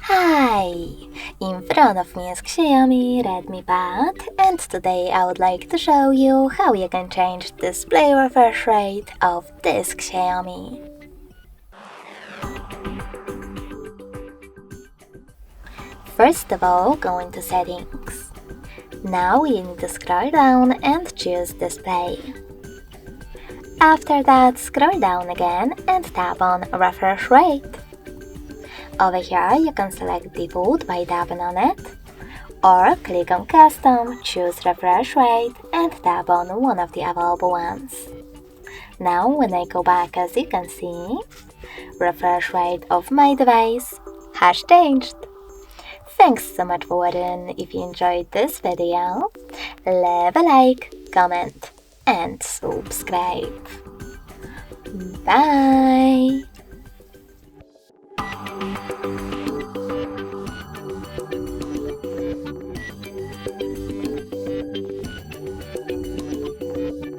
Hi! In front of me is XIAOMI Redmi Pad, and today I would like to show you how you can change display refresh rate of this XIAOMI. First of all, go into Settings. Now you need to scroll down and choose Display. After that, scroll down again and tap on Refresh Rate. Over here, you can select Default by tapping on it, or click on Custom, choose Refresh Rate, and tap on one of the available ones. Now, when I go back, as you can see, refresh rate of my device has changed. Thanks so much for watching. If you enjoyed this video, leave a like, comment, and subscribe. Bye!